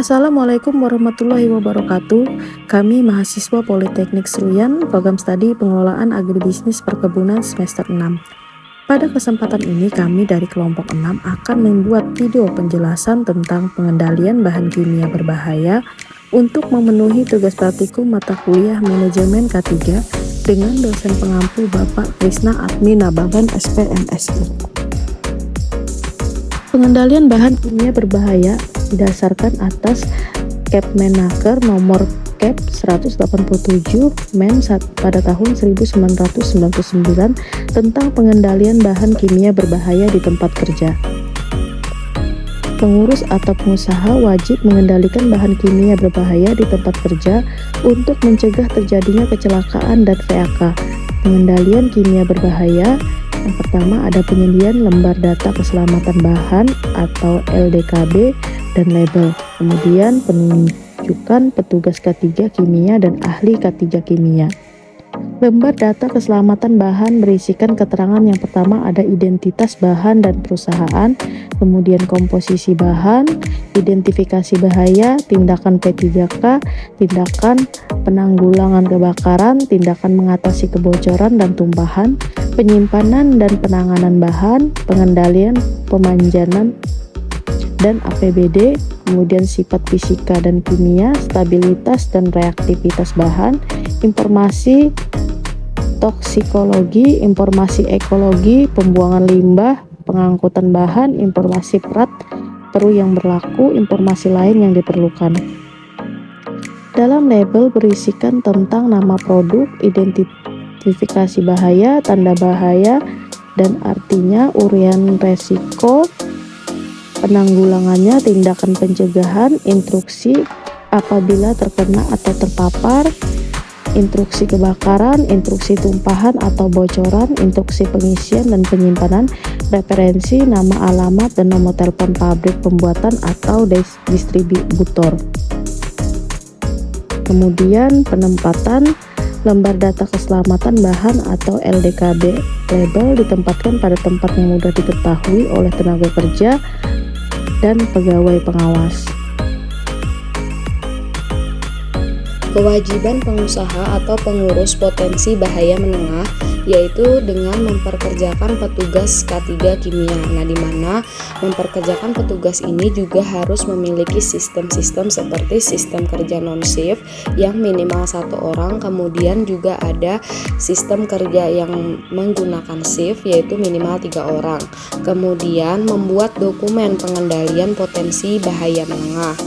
Assalamualaikum warahmatullahi wabarakatuh. Kami mahasiswa Politeknik Seruyan, program studi pengelolaan agribisnis perkebunan semester 6. Pada kesempatan ini kami dari kelompok 6 akan membuat video penjelasan tentang pengendalian bahan kimia berbahaya untuk memenuhi tugas praktikum mata kuliah manajemen K3 dengan dosen pengampu Bapak Krisna Admi Nababan SPMSI. Pengendalian bahan kimia berbahaya didasarkan atas Kepmenaker nomor Kep 187 Men pada tahun 1999 tentang pengendalian bahan kimia berbahaya di tempat kerja. Pengurus atau pengusaha wajib mengendalikan bahan kimia berbahaya di tempat kerja untuk mencegah terjadinya kecelakaan dan PHK. Pengendalian kimia berbahaya yang pertama ada penyediaan lembar data keselamatan bahan atau LDKB dan label. Kemudian penunjukan petugas K3 kimia dan ahli K3 kimia. Lembar data keselamatan bahan berisikan keterangan yang pertama ada identitas bahan dan perusahaan, kemudian komposisi bahan, identifikasi bahaya, tindakan P3K, tindakan penanggulangan kebakaran, tindakan mengatasi kebocoran dan tumpahan, penyimpanan dan penanganan bahan, pengendalian pemanjanan dan APBD, kemudian sifat fisika dan kimia, stabilitas dan reaktivitas bahan, informasi toksikologi, informasi ekologi, pembuangan limbah, pengangkutan bahan, informasi peru yang berlaku, informasi lain yang diperlukan. Dalam label berisikan tentang nama produk, identifikasi bahaya, tanda bahaya, dan artinya, uraian resiko, penanggulangannya, tindakan pencegahan, instruksi apabila terkena atau terpapar, instruksi kebakaran, instruksi tumpahan atau bocoran, instruksi pengisian dan penyimpanan, referensi, nama alamat dan nomor telepon pabrik pembuatan atau distributor. Kemudian penempatan lembar data keselamatan bahan atau LDKB label ditempatkan pada tempat yang mudah diketahui oleh tenaga kerja dan pegawai pengawas. Kewajiban pengusaha atau pengurus potensi bahaya menengah yaitu dengan memperkerjakan petugas K3 kimia. Nah, di mana memperkerjakan petugas ini juga harus memiliki sistem-sistem seperti sistem kerja non-shift yang minimal 1 orang, kemudian juga ada sistem kerja yang menggunakan shift yaitu minimal 3 orang. Kemudian membuat dokumen pengendalian potensi bahaya menengah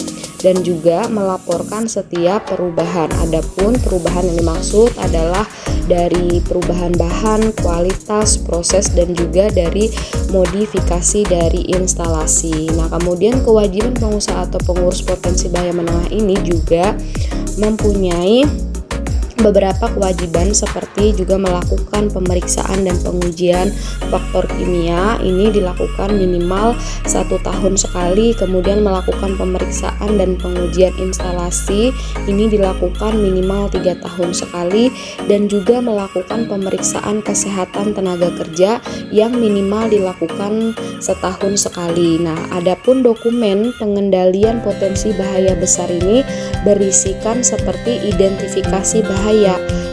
dan juga melaporkan setiap perubahan. Adapun perubahan yang dimaksud adalah dari perubahan bahan, kualitas, proses, dan juga dari modifikasi dari instalasi. Nah, kemudian kewajiban pengusaha atau pengurus potensi bahaya menengah ini juga mempunyai beberapa kewajiban seperti juga melakukan pemeriksaan dan pengujian faktor kimia. Ini dilakukan minimal 1 tahun sekali, kemudian melakukan pemeriksaan dan pengujian instalasi ini dilakukan minimal 3 tahun sekali, dan juga melakukan pemeriksaan kesehatan tenaga kerja yang minimal dilakukan setahun sekali. Nah, adapun dokumen pengendalian potensi bahaya besar ini berisikan seperti identifikasi bahaya,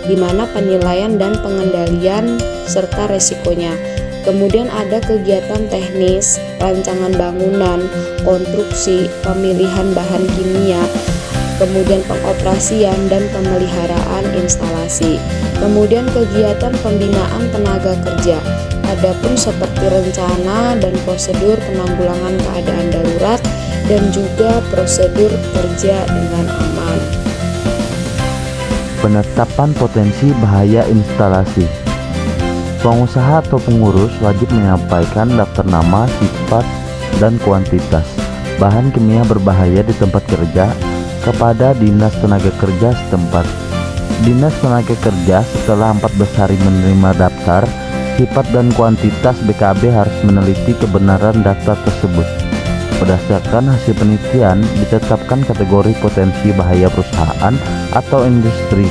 di mana penilaian dan pengendalian serta resikonya. Kemudian ada kegiatan teknis, rancangan bangunan, konstruksi, pemilihan bahan kimia, kemudian pengoperasian dan pemeliharaan instalasi. Kemudian kegiatan pembinaan tenaga kerja. Adapun seperti rencana dan prosedur penanggulangan keadaan darurat dan juga prosedur kerja dengan aman. Penetapan potensi bahaya instalasi. Pengusaha atau pengurus wajib menyampaikan daftar nama, sifat, dan kuantitas bahan kimia berbahaya di tempat kerja kepada Dinas Tenaga Kerja setempat. Dinas Tenaga Kerja setelah 14 hari menerima daftar, sifat dan kuantitas BKB harus meneliti kebenaran daftar tersebut. Berdasarkan hasil penelitian, ditetapkan kategori potensi bahaya perusahaan atau industri.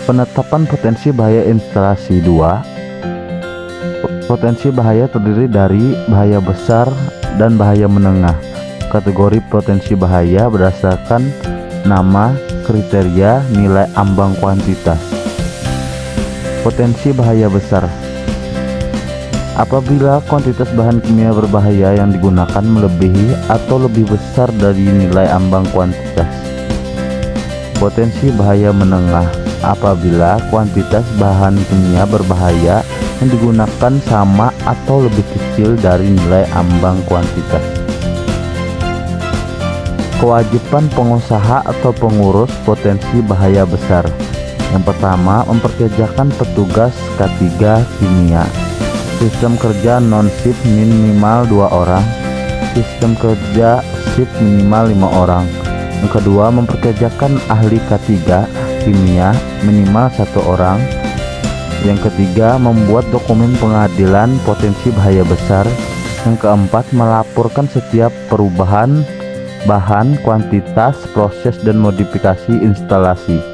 Penetapan potensi bahaya instalasi 2. Potensi bahaya terdiri dari bahaya besar, dan bahaya menengah. Kategori potensi bahaya berdasarkan nama, kriteria, nilai ambang kuantitas. Potensi bahaya besar. Apabila kuantitas bahan kimia berbahaya yang digunakan melebihi atau lebih besar dari nilai ambang kuantitas. Potensi bahaya menengah. Apabila kuantitas bahan kimia berbahaya yang digunakan sama atau lebih kecil dari nilai ambang kuantitas. Kewajiban pengusaha atau pengurus potensi bahaya besar. Yang pertama, memperkerjakan petugas K3 kimia. Sistem kerja non-shift minimal 2 orang. Sistem kerja shift minimal 5 orang. Yang kedua, memperkerjakan ahli K3 kimia minimal 1 orang. Yang ketiga, membuat dokumen pengadilan potensi bahaya besar. Yang keempat, melaporkan setiap perubahan bahan, kuantitas, proses, dan modifikasi instalasi.